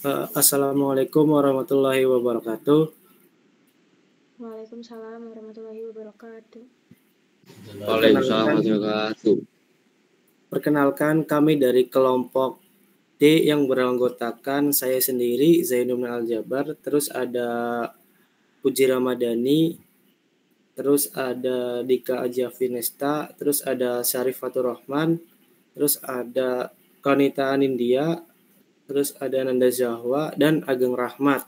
Assalamualaikum warahmatullahi wabarakatuh. Waalaikumsalam warahmatullahi wabarakatuh. Waalaikumsalam warahmatullahi wabarakatuh. Perkenalkan, kami dari kelompok D yang beranggotakan saya sendiri, Zainul Aljabar, terus ada Puji Ramadhani, terus ada Dika Ajavinesta, terus ada Syarifatur Rahman, terus ada Konita Anindya, terus ada Nanda Zahwa, dan Ageng Rahmat.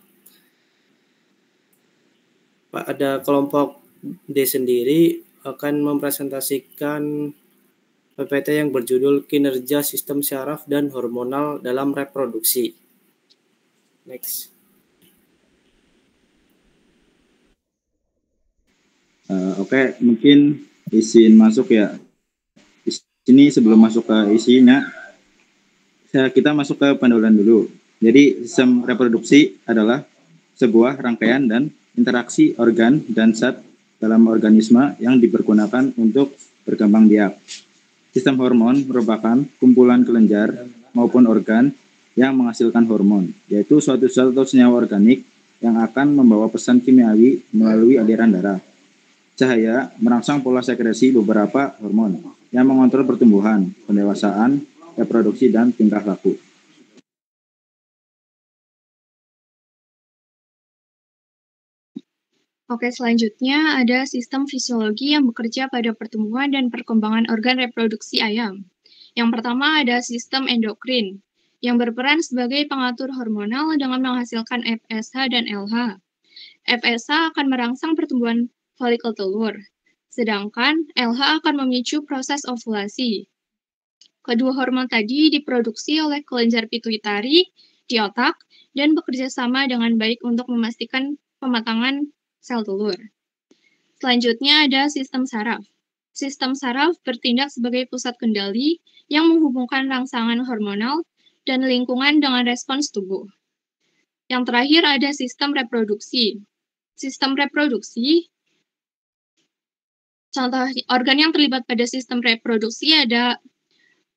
Pada kelompok D sendiri akan mempresentasikan PPT yang berjudul Kinerja Sistem Syaraf dan Hormonal dalam Reproduksi. Next. Oke, mungkin izin masuk ya. Di sini sebelum masuk ke isinya, kita masuk ke pendahuluan dulu. Jadi sistem reproduksi adalah sebuah rangkaian dan interaksi organ dan zat dalam organisme yang dipergunakan untuk berkembang biak. Sistem hormon merupakan kumpulan kelenjar maupun organ yang menghasilkan hormon, yaitu suatu sel atau senyawa organik yang akan membawa pesan kimiawi melalui aliran darah. Cahaya merangsang pola sekresi beberapa hormon yang mengontrol pertumbuhan, pendewasaan, reproduksi, dan tingkah laku. Oke, selanjutnya ada sistem fisiologi yang bekerja pada pertumbuhan dan perkembangan organ reproduksi ayam. Yang pertama ada sistem endokrin, yang berperan sebagai pengatur hormonal dengan menghasilkan FSH dan LH. FSH akan merangsang pertumbuhan folikel telur, sedangkan LH akan memicu proses ovulasi. Kedua hormon tadi diproduksi oleh kelenjar pituitari di otak dan bekerja sama dengan baik untuk memastikan pematangan sel telur. Selanjutnya ada sistem saraf. Sistem saraf bertindak sebagai pusat kendali yang menghubungkan rangsangan hormonal dan lingkungan dengan respons tubuh. Yang terakhir ada sistem reproduksi. Sistem reproduksi, contoh organ yang terlibat pada sistem reproduksi ada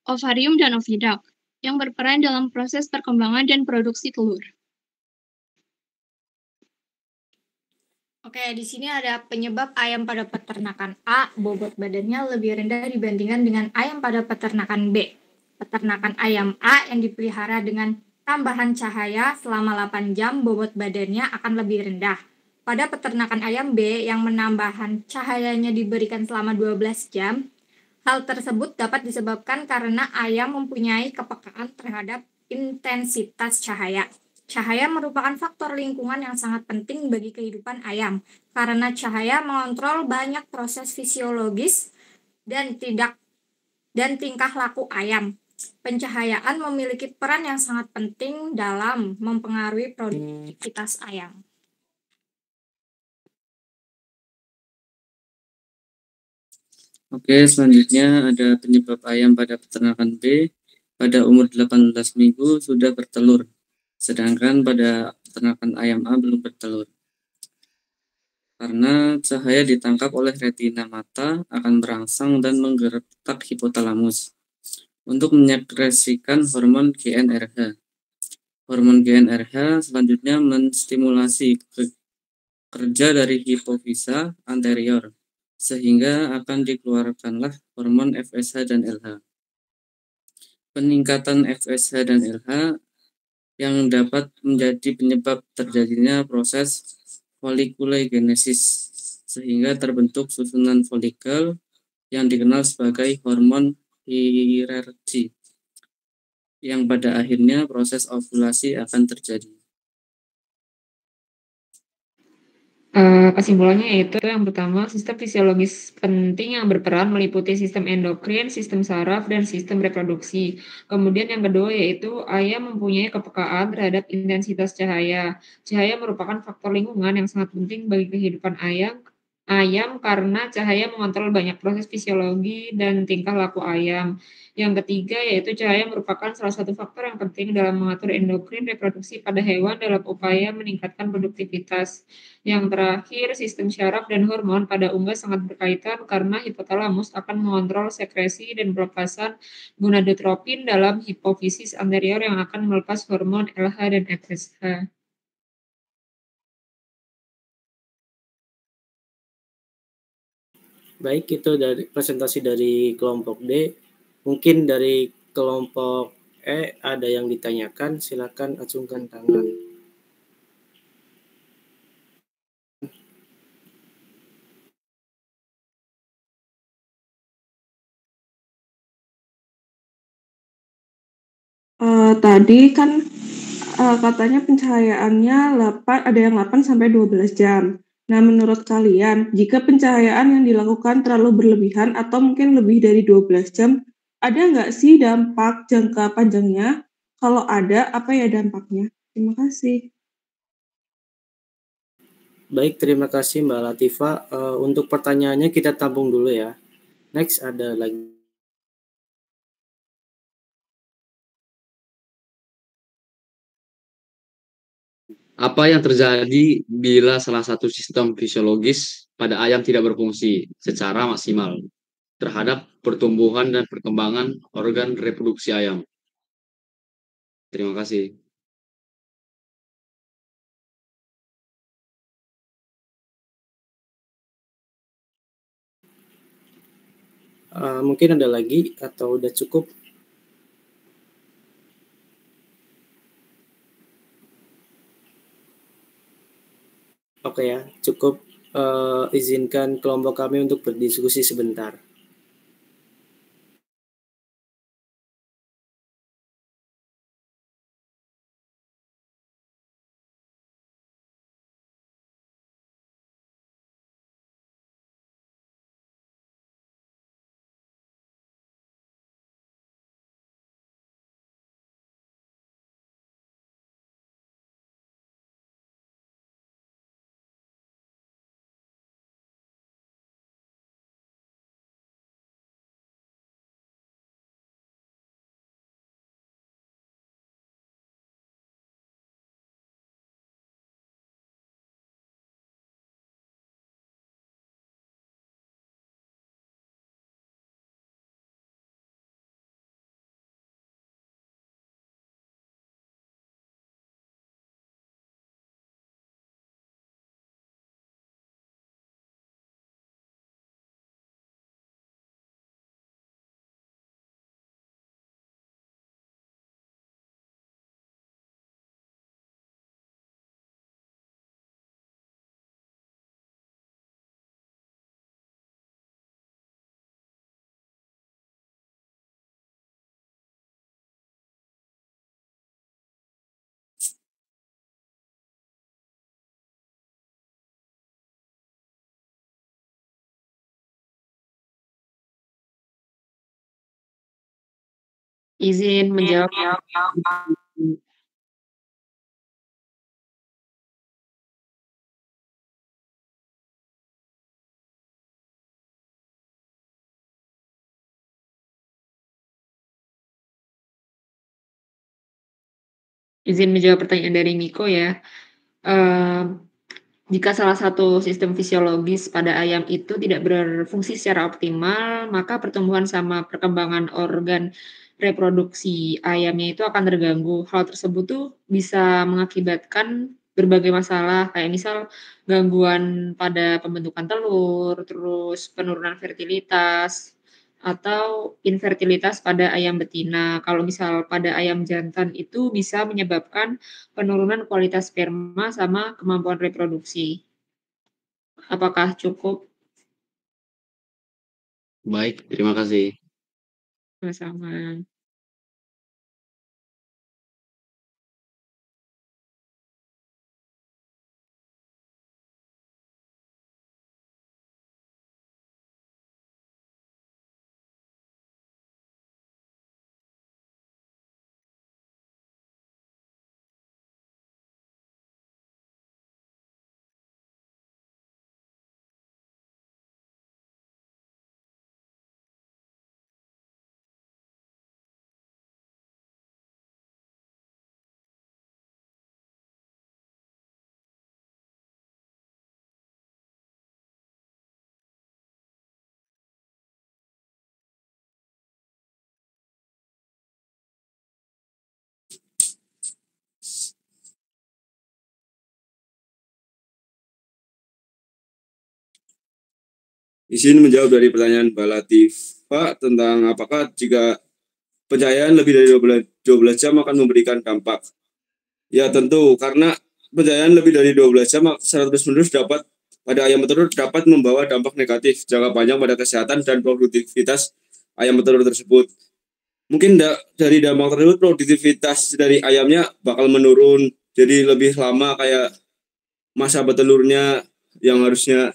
ovarium dan oviduct yang berperan dalam proses perkembangan dan produksi telur. Oke, di sini ada penyebab ayam pada peternakan A, bobot badannya lebih rendah dibandingkan dengan ayam pada peternakan B. Peternakan ayam A yang dipelihara dengan tambahan cahaya selama 8 jam, bobot badannya akan lebih rendah. Pada peternakan ayam B yang menambahan cahayanya diberikan selama 12 jam, hal tersebut dapat disebabkan karena ayam mempunyai kepekaan terhadap intensitas cahaya. Cahaya merupakan faktor lingkungan yang sangat penting bagi kehidupan ayam, karena cahaya mengontrol banyak proses fisiologis dan tingkah laku ayam. Pencahayaan memiliki peran yang sangat penting dalam mempengaruhi produktivitas ayam. Oke, selanjutnya ada penyebab ayam pada peternakan B pada umur 18 minggu sudah bertelur, sedangkan pada peternakan ayam A belum bertelur. Karena cahaya ditangkap oleh retina mata akan merangsang dan menggerak hipotalamus untuk menyekresikan hormon GnRH. Hormon GnRH selanjutnya menstimulasi kerja dari hipofisa anterior, sehingga akan dikeluarkanlah hormon FSH dan LH. Peningkatan FSH dan LH yang dapat menjadi penyebab terjadinya proses folikulogenesis, sehingga terbentuk susunan folikel yang dikenal sebagai hormon hierarki, yang pada akhirnya proses ovulasi akan terjadi. Kesimpulannya yaitu yang pertama, sistem fisiologis penting yang berperan meliputi sistem endokrin, sistem saraf, dan sistem reproduksi. Kemudian yang kedua yaitu ayam mempunyai kepekaan terhadap intensitas cahaya. Cahaya merupakan faktor lingkungan yang sangat penting bagi kehidupan ayam ayam karena cahaya mengontrol banyak proses fisiologi dan tingkah laku ayam. Yang ketiga yaitu cahaya merupakan salah satu faktor yang penting dalam mengatur endokrin reproduksi pada hewan dalam upaya meningkatkan produktivitas. Yang terakhir, sistem syaraf dan hormon pada unggas sangat berkaitan karena hipotalamus akan mengontrol sekresi dan pelepasan gonadotropin dalam hipofisis anterior yang akan melepas hormon LH dan FSH. Baik, itu dari presentasi dari kelompok D. Mungkin dari kelompok E ada yang ditanyakan, silakan acungkan tangan. Tadi kan katanya pencahayaannya 8, ada yang 8 sampai 12 jam. Nah, menurut kalian, jika pencahayaan yang dilakukan terlalu berlebihan atau mungkin lebih dari 12 jam, ada nggak sih dampak jangka panjangnya? Kalau ada, apa ya dampaknya? Terima kasih. Baik, terima kasih Mbak Latifa. Untuk pertanyaannya kita tampung dulu ya. Next ada lagi. Apa yang terjadi bila salah satu sistem fisiologis pada ayam tidak berfungsi secara maksimal terhadap pertumbuhan dan perkembangan organ reproduksi ayam? Terima kasih. Mungkin ada lagi atau udah cukup? Oke ya, cukup. Izinkan kelompok kami untuk berdiskusi sebentar. Izin menjawab. Izin menjawab pertanyaan dari Miko ya. Jika salah satu sistem fisiologis pada ayam itu tidak berfungsi secara optimal, maka pertumbuhan sama perkembangan organ reproduksi ayamnya itu akan terganggu. Hal tersebut tuh bisa mengakibatkan berbagai masalah, kayak misal gangguan pada pembentukan telur, terus penurunan fertilitas, atau infertilitas pada ayam betina. Kalau misal pada ayam jantan itu bisa menyebabkan penurunan kualitas sperma sama kemampuan reproduksi. Apakah cukup? Baik, terima kasih. Sama-sama. Izin menjawab dari pertanyaan Mbak Latifah tentang apakah jika pencahayaan lebih dari 12 jam akan memberikan dampak. Ya tentu, karena pencahayaan lebih dari 12 jam secara terus-menerus pada ayam petelur dapat membawa dampak negatif jangka panjang pada kesehatan dan produktivitas ayam petelur tersebut. Mungkin dari dampak tersebut produktivitas dari ayamnya bakal menurun, jadi lebih lama kayak masa bertelurnya yang harusnya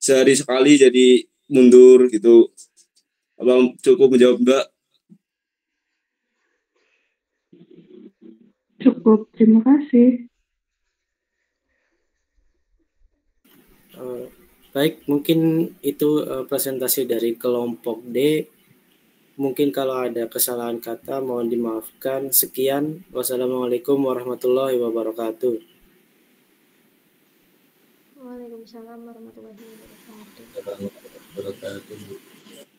sehari sekali jadi mundur gitu. Abang cukup menjawab Mbak? Cukup, terima kasih. Baik, mungkin itu presentasi dari kelompok D. Mungkin kalau ada kesalahan kata mohon dimaafkan. Sekian. Wassalamualaikum warahmatullahi wabarakatuh. Waalaikumsalam warahmatullahi wabarakatuh.